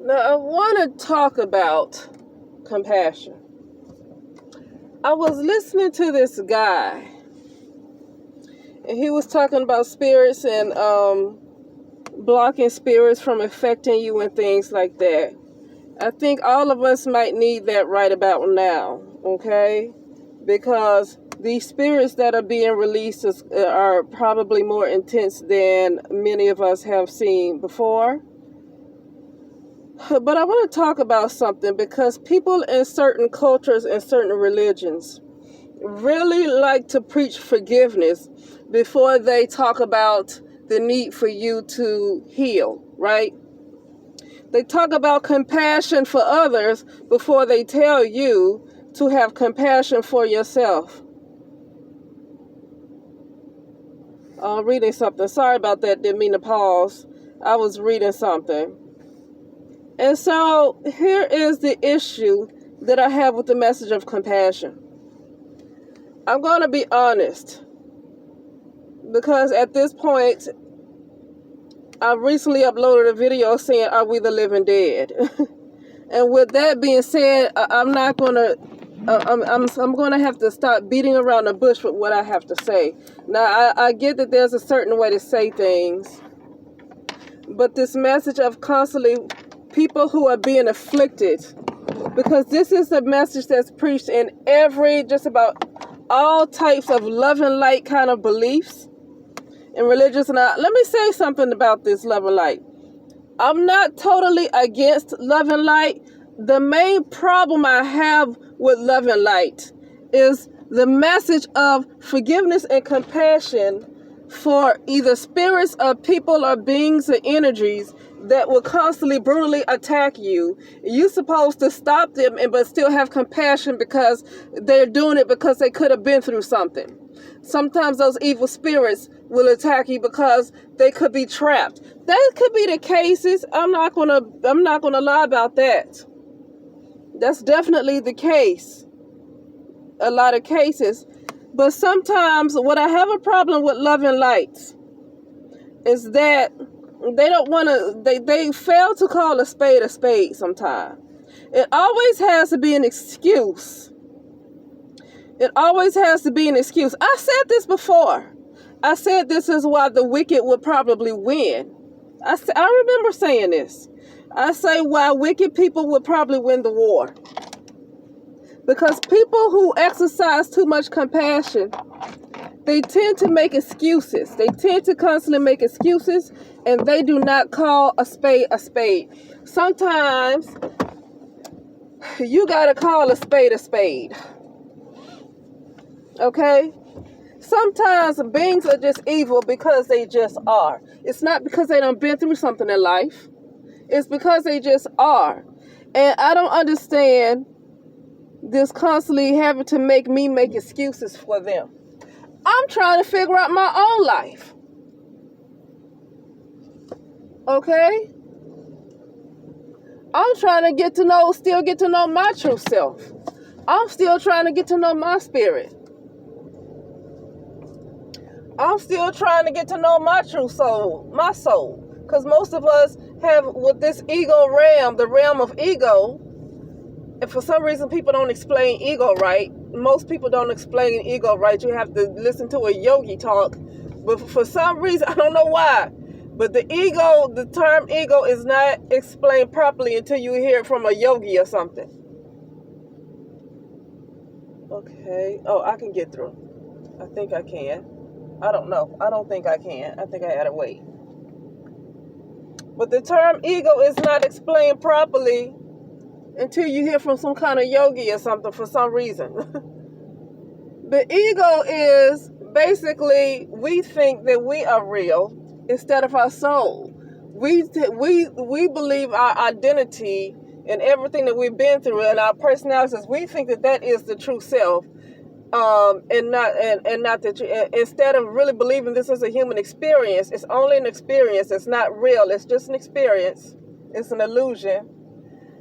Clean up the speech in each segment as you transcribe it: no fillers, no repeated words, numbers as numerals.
Now, I want to talk about compassion. I was listening to this guy, and he was talking about spirits and blocking spirits from affecting you and things like that. I think all of us might need that right about now, okay? Because these spirits that are being released are probably more intense than many of us have seen before. But I want to talk about something because people in certain cultures and certain religions really like to preach forgiveness before they talk about the need for you to heal, right? They talk about compassion for others before they tell you to have compassion for yourself. I'm reading something. Sorry about that. Didn't mean to pause. I was reading something. And so here is the issue that I have with the message of compassion. I'm going to be honest, because at this point, I recently uploaded a video saying, "Are we the living dead?" And with that being said, I'm going to have to stop beating around the bush with what I have to say. Now, I get that there's a certain way to say things, but this message of constantly people who are being afflicted, because this is a message that's preached in just about all types of love and light kind of beliefs and religious. Now, let me say something about this love and light. I'm not totally against love and light. The main problem I have with love and light is the message of forgiveness and compassion for either spirits or people or beings or energies that will constantly brutally attack you. You're supposed to stop them but still have compassion because they're doing it because they could have been through something. Sometimes those evil spirits will attack you because they could be trapped. That could be the cases. I'm not gonna lie about that. That's definitely the case. A lot of cases. But sometimes what I have a problem with love and light is that they don't want to, they fail to call a spade sometimes. It always has to be an excuse. It always has to be an excuse. I said this before. I said this is why the wicked would probably win. I remember saying this. I say why wicked people would probably win the war. Because people who exercise too much compassion, they tend to make excuses. They tend to constantly make excuses, and they do not call a spade a spade. Sometimes you gotta call a spade a spade. Okay? Sometimes beings are just evil because they just are. It's not because they done been through something in life. It's because they just are. And I don't understand this constantly having to make me make excuses for them. I'm trying to figure out my own life. Okay? I'm trying to still get to know my true self. I'm still trying to get to know my spirit. I'm still trying to get to know my true soul, my soul. Because most of us have, with this ego realm, the realm of ego, and for some reason people don't explain ego right. Most people don't explain ego right. You have to listen to a yogi talk. But for some reason, I don't know why, but the term ego is not explained properly until you hear it from a yogi or something. Okay. Oh, I can get through. I think I can. I don't know. I don't think I can. I think I had to wait. But the term ego is not explained properly until you hear from some kind of yogi or something for some reason. The ego is basically, we think that we are real instead of our soul. We believe our identity and everything that we've been through and our personalities, we think that is the true self. And not that instead of really believing this is a human experience, it's only an experience. It's not real. It's just an experience. It's an illusion.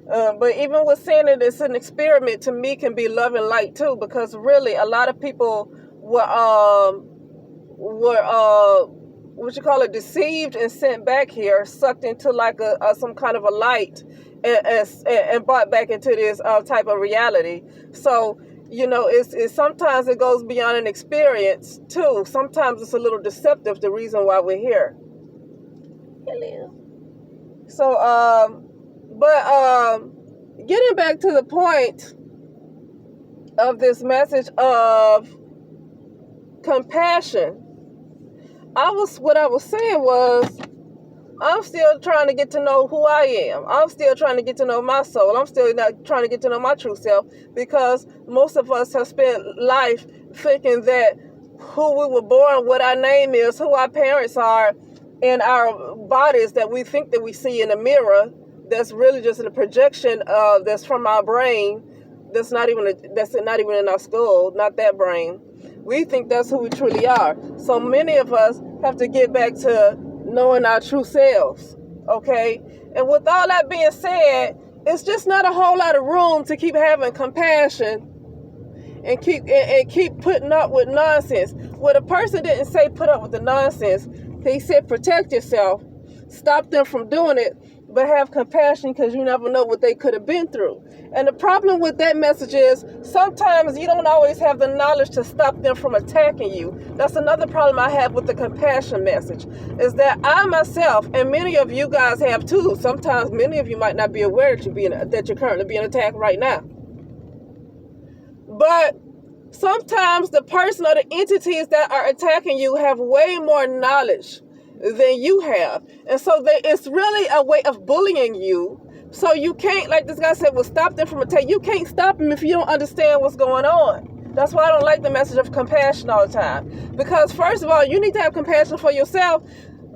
But even with saying that it's an experiment, to me can be love and light too, because really a lot of people were deceived and sent back here, sucked into like some kind of a light, and brought back into this type of reality. So, it's sometimes it goes beyond an experience too. Sometimes it's a little deceptive, the reason why we're here. Hello. So, getting back to the point of this message of compassion, what I was saying was, I'm still trying to get to know who I am. I'm still trying to get to know my soul. I'm still not trying to get to know my true self, because most of us have spent life thinking that who we were born, what our name is, who our parents are, and our bodies that we think that we see in the mirror, that's really just a projection that's from our brain. That's not even in our skull, not that brain. We think that's who we truly are. So many of us have to get back to knowing our true selves, okay? And with all that being said, it's just not a whole lot of room to keep having compassion and keep putting up with nonsense. Well, the person didn't say put up with the nonsense. He said protect yourself, stop them from doing it, but have compassion, because you never know what they could have been through. And the problem with that message is sometimes you don't always have the knowledge to stop them from attacking you. That's another problem I have with the compassion message, is that I myself, and many of you guys have too, sometimes many of you might not be aware that you're currently being attacked right now. But sometimes the person or the entities that are attacking you have way more knowledge than you have. And so it's really a way of bullying you. So you can't, like this guy said, well, stop them from attacking. You can't stop them if you don't understand what's going on. That's why I don't like the message of compassion all the time. Because first of all, you need to have compassion for yourself.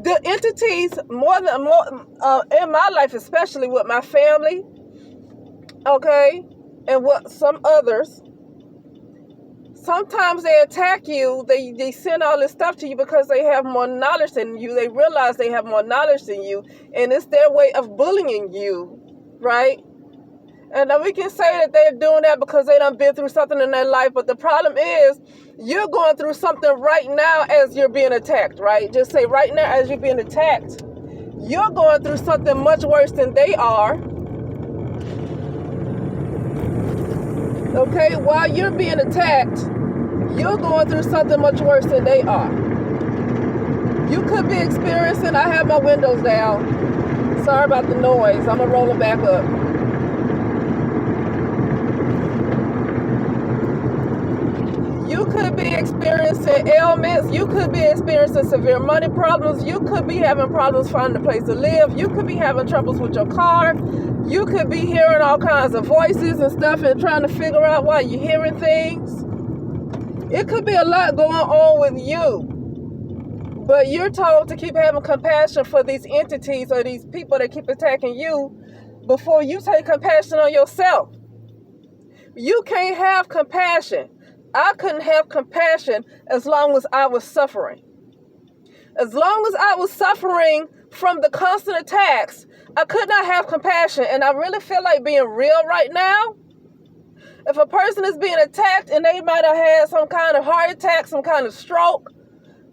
The entities, more in my life, especially with my family, okay, and what some others, sometimes they attack you, they send all this stuff to you because they have more knowledge than you. They realize they have more knowledge than you, and it's their way of bullying you, right? And we can say that they're doing that because they done been through something in their life, but the problem is you're going through something right now as you're being attacked, right? Just say right now as you're being attacked, you're going through something much worse than they are. Okay, while you're being attacked, you're going through something much worse than they are. You could be experiencing, I have my windows down. Sorry about the noise. I'm going to roll them back up. You could be experiencing ailments. You could be experiencing severe money problems. You could be having problems finding a place to live. You could be having troubles with your car. You could be hearing all kinds of voices and stuff and trying to figure out why you're hearing things. It could be a lot going on with you. But you're told to keep having compassion for these entities or these people that keep attacking you before you take compassion on yourself. You can't have compassion. I couldn't have compassion as long as I was suffering. As long as I was suffering from the constant attacks, I could not have compassion. And I really feel like being real right now. If a person is being attacked and they might have had some kind of heart attack, some kind of stroke,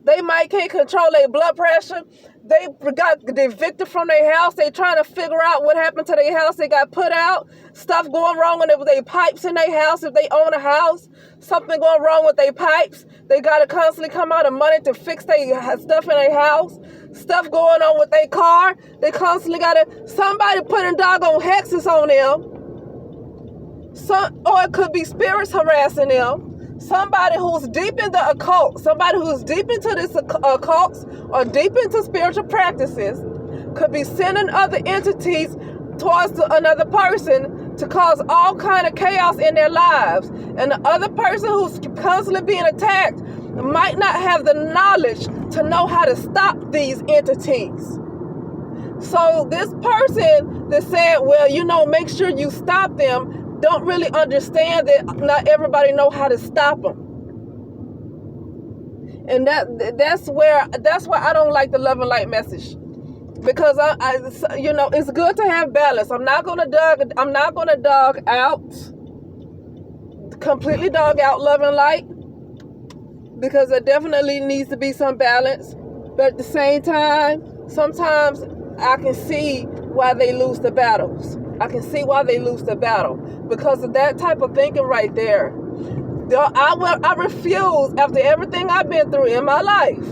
they might can't control their blood pressure, they got evicted from their house, they trying to figure out what happened to their house, they got put out, stuff going wrong with their pipes in their house if they own a house, something going wrong with their pipes, they got to constantly come out of money to fix their stuff in their house, stuff going on with their car, they constantly got to, somebody putting doggone hexes on them, or it could be spirits harassing them. Somebody who's deep in the occult, somebody who's deep into this occult or deep into spiritual practices could be sending other entities towards another person to cause all kind of chaos in their lives. And the other person who's constantly being attacked might not have the knowledge to know how to stop these entities. So this person that said, well, make sure you stop them, don't really understand that not everybody know how to stop them. And that's why I don't like the love and light message, because it's good to have balance. I'm not gonna completely dog out love and light, because there definitely needs to be some balance. But at the same time, sometimes I can see why they lose the battles. I can see why they lose the battle because of that type of thinking right there. I refuse, after everything I've been through in my life,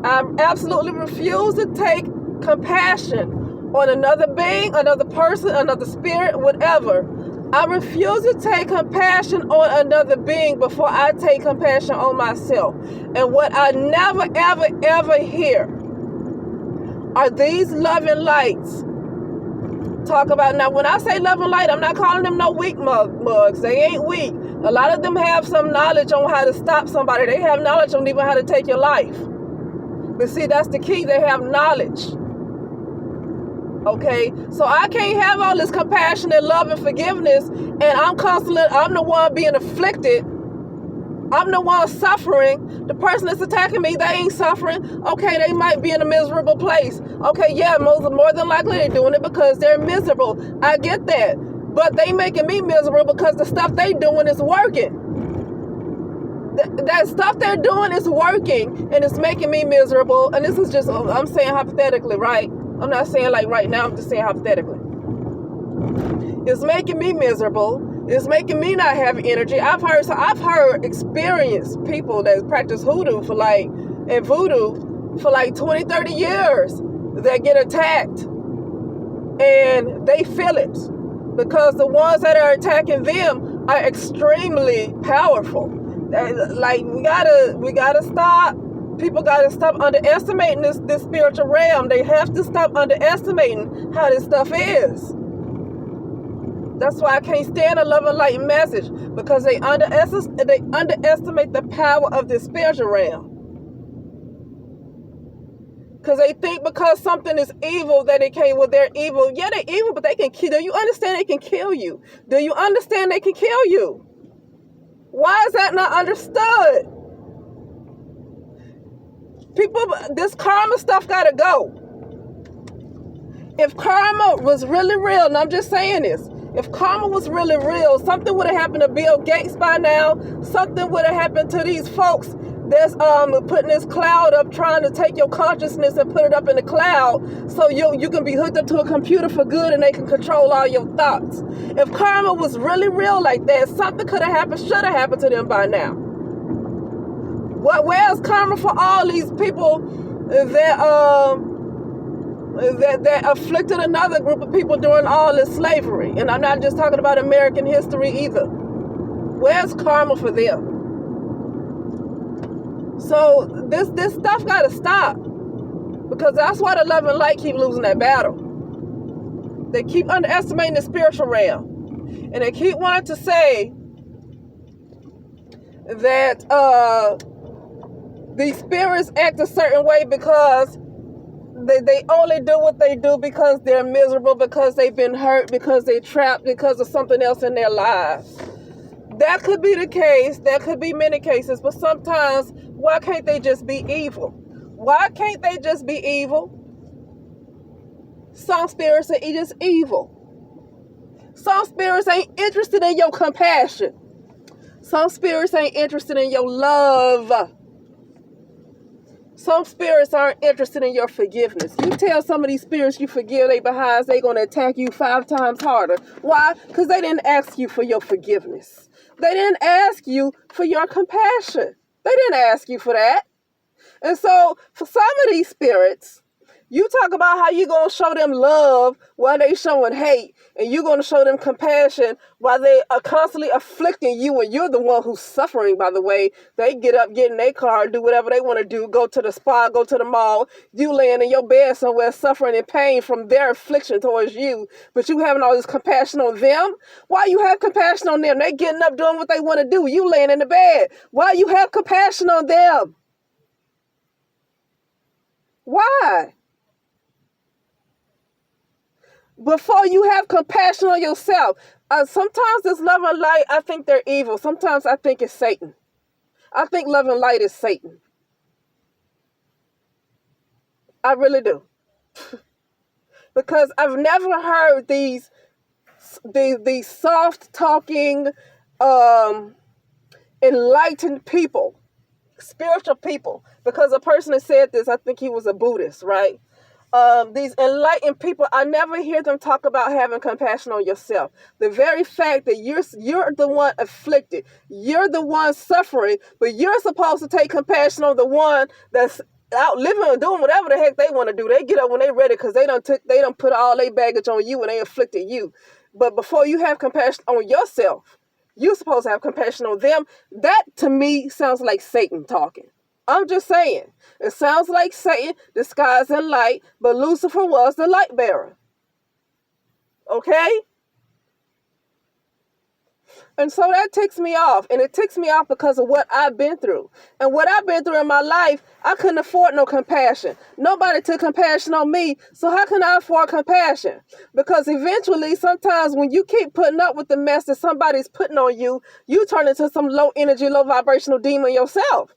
I absolutely refuse to take compassion on another being, another person, another spirit, whatever. I refuse to take compassion on another being before I take compassion on myself. And what I never, ever, ever hear are these loving lights talk about. Now, when I say loving light, I'm not calling them no weak mugs. They ain't weak. A lot of them have some knowledge on how to stop somebody. They have knowledge on even how to take your life. But see, that's the key. They have knowledge. Okay, so I can't have all this compassion and love and forgiveness, and I'm the one being afflicted. I'm the one suffering. The person that's attacking me, they ain't suffering. Okay, they might be in a miserable place. Okay, yeah, more than likely they're doing it because they're miserable. I get that. But they making me miserable because the stuff they doing is working. That stuff they're doing is working, and it's making me miserable. And this is just, I'm saying hypothetically, right? I'm not saying like right now, I'm just saying hypothetically. It's making me miserable. It's making me not have energy. I've heard experienced people that practice voodoo for like 20, 30 years that get attacked and they feel it because the ones that are attacking them are extremely powerful. Like we gotta stop. People gotta stop underestimating this spiritual realm. They have to stop underestimating how this stuff is. That's why I can't stand a love and light message, because they underestimate the power of the spiritual realm. Because they think because something is evil that it can't. Well, they're evil. Yeah, they're evil, but they can kill. Do you understand they can kill you? Do you understand they can kill you? Why is that not understood? People, this karma stuff gotta go. If karma was really real, and I'm just saying this, if karma was really real, something would have happened to Bill Gates by now. Something would have happened to these folks that's putting this cloud up, trying to take your consciousness and put it up in the cloud so you can be hooked up to a computer for good and they can control all your thoughts. If karma was really real like that, something could have happened, should have happened to them by now. Where's karma for all these people that afflicted another group of people during all this slavery? And I'm not just talking about American history either. Where's karma for them? So this stuff gotta stop, because that's why the love and light keep losing that battle. They keep underestimating the spiritual realm, and they keep wanting to say that these spirits act a certain way because they only do what they do because they're miserable, because they've been hurt, because they're trapped, because of something else in their lives. That could be the case. That could be many cases. But sometimes, why can't they just be evil? Why can't they just be evil? Some spirits are just evil. Some spirits ain't interested in your compassion. Some spirits ain't interested in your love. Some spirits aren't interested in your forgiveness. You tell some of these spirits you forgive they behinds, they going to attack you 5 times harder. Why? Because they didn't ask you for your forgiveness. They didn't ask you for your compassion. They didn't ask you for that. And so for some of these spirits, you talk about how you're going to show them love while they showing hate, and you're going to show them compassion while they are constantly afflicting you, and you're the one who's suffering, by the way. They get up, get in their car, do whatever they want to do, go to the spa, go to the mall. You laying in your bed somewhere suffering in pain from their affliction towards you, but you having all this compassion on them. Why you have compassion on them? They getting up doing what they want to do. You laying in the bed. Why you have compassion on them? Why? Before you have compassion on yourself. Sometimes this love and light, I think they're evil. Sometimes I think it's Satan. I think love and light is Satan. I really do. Because I've never heard these soft talking, enlightened people spiritual people, because a person that said this, I think he was a Buddhist, right? These enlightened people, I never hear them talk about having compassion on yourself. The very fact that you're the one afflicted, you're the one suffering, but you're supposed to take compassion on the one that's out living and doing whatever the heck they want to do. They get up when they ready because they don't put all their baggage on you and they afflicted you. But before you have compassion on yourself, you're supposed to have compassion on them. That to me sounds like Satan talking. I'm just saying. It sounds like Satan disguised in light, but Lucifer was the light bearer. Okay? And so that ticks me off. And it ticks me off because of what I've been through. And what I've been through in my life, I couldn't afford no compassion. Nobody took compassion on me. So how can I afford compassion? Because eventually, sometimes when you keep putting up with the mess that somebody's putting on you, you turn into some low energy, low vibrational demon yourself.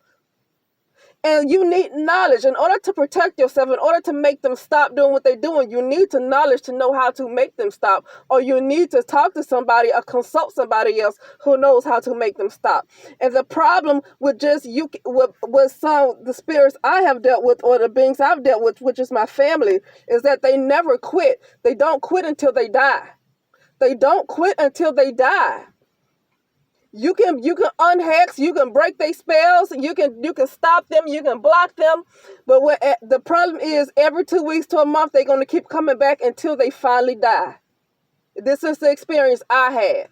And you need knowledge in order to protect yourself, in order to make them stop doing what they're doing. You need to knowledge to know how to make them stop, or you need to talk to somebody or consult somebody else who knows how to make them stop. And the problem with just you, with some the spirits I have dealt with, or the beings I've dealt with, which is my family, is that they never quit. They don't quit until they die. They don't quit until they die. You can unhex, you can break their spells, you can stop them, you can block them, but the problem is every 2 weeks to a month they're going to keep coming back until they finally die. This is the experience I had.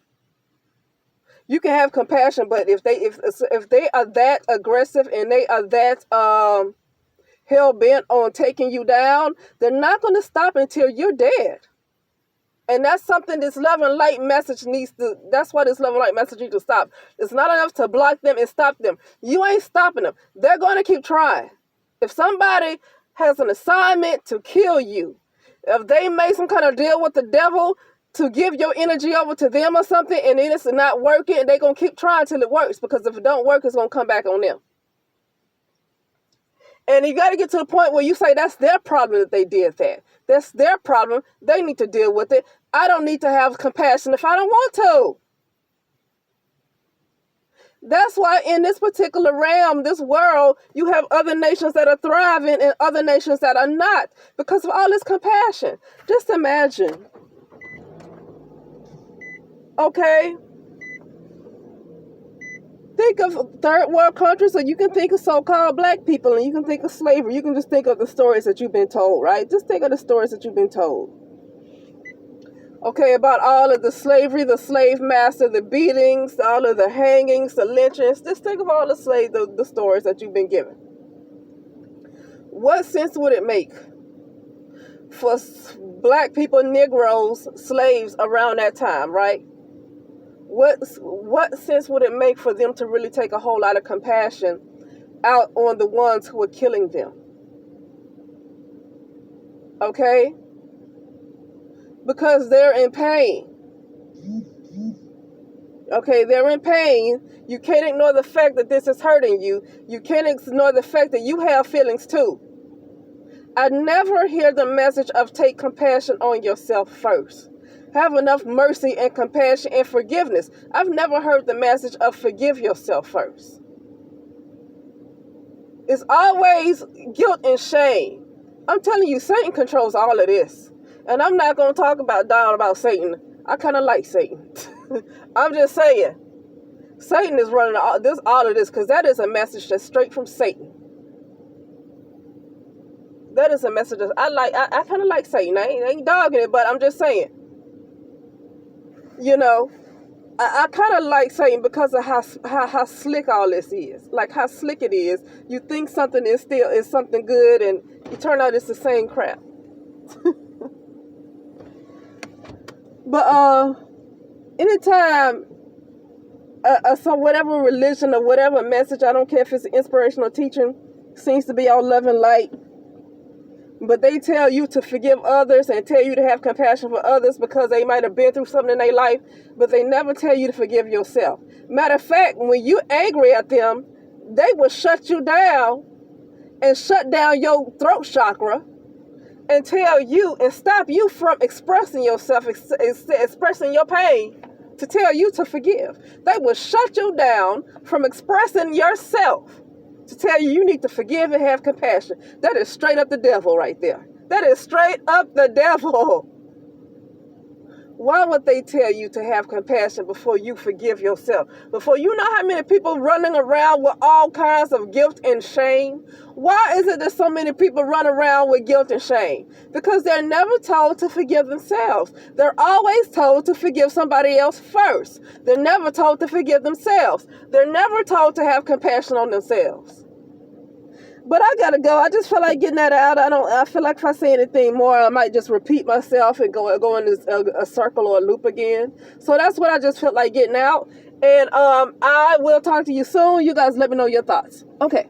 You can have compassion, but if they are that aggressive and they are that hell bent on taking you down, they're not going to stop until you're dead. And that's something this love and light message that's why this love and light message needs to stop. It's not enough to block them and stop them. You ain't stopping them. They're going to keep trying. If somebody has an assignment to kill you, if they made some kind of deal with the devil to give your energy over to them or something, and then it's not working, they're going to keep trying till it works, because if it don't work, it's going to come back on them. And you got to get to the point where you say that's their problem that they did that. That's their problem. They need to deal with it. I don't need to have compassion if I don't want to. That's why in this particular realm, this world, you have other nations that are thriving and other nations that are not, because of all this compassion. Just imagine. Okay? Think of third world countries, or you can think of so-called black people, and you can think of slavery. You can just think of the stories that you've been told, right? Just think of the stories that you've been told. Okay, about all of the slavery, the slave master, the beatings, all of the hangings, the lynchings. Just think of all the stories that you've been given. What sense would it make for black people, Negroes, slaves around that time, right? What sense would it make for them to really take a whole lot of compassion out on the ones who are killing them? Okay? Because they're in pain. Okay, they're in pain. You can't ignore the fact that this is hurting you. You can't ignore the fact that you have feelings too. I never hear the message of take compassion on yourself first. Have enough mercy and compassion and forgiveness. I've never heard the message of forgive yourself first. It's always guilt and shame. I'm telling you, Satan controls all of this. And I'm not going to talk down about Satan. I kind of like Satan. I'm just saying. Satan is running all of this, because that is a message that's straight from Satan. That is a message that I kind of like Satan. I ain't dogging it, but I'm just saying. You know, I kind of like Satan because of how slick all this is. Like how slick it is. You think something is something good, and you turn out it's the same crap. But anytime so whatever religion or whatever message, I don't care if it's inspirational teaching, seems to be all love and light, but they tell you to forgive others and tell you to have compassion for others because they might have been through something in their life, but they never tell you to forgive yourself. Matter of fact, when you're angry at them, they will shut you down and shut down your throat chakra and tell you and stop you from expressing yourself, expressing your pain, to tell you to forgive. They will shut you down from expressing yourself to tell you you need to forgive and have compassion. That is straight up the devil right there. That is straight up the devil. Why would they tell you to have compassion before you forgive yourself? Before you know how many people running around with all kinds of guilt and shame? Why is it that so many people run around with guilt and shame? Because they're never told to forgive themselves. They're always told to forgive somebody else first. They're never told to forgive themselves. They're never told to have compassion on themselves. But I gotta go. I just feel like getting that out. I feel like if I say anything more, I might just repeat myself and go in this, a circle or a loop again. So that's what I just felt like getting out. And I will talk to you soon. You guys let me know your thoughts. Okay.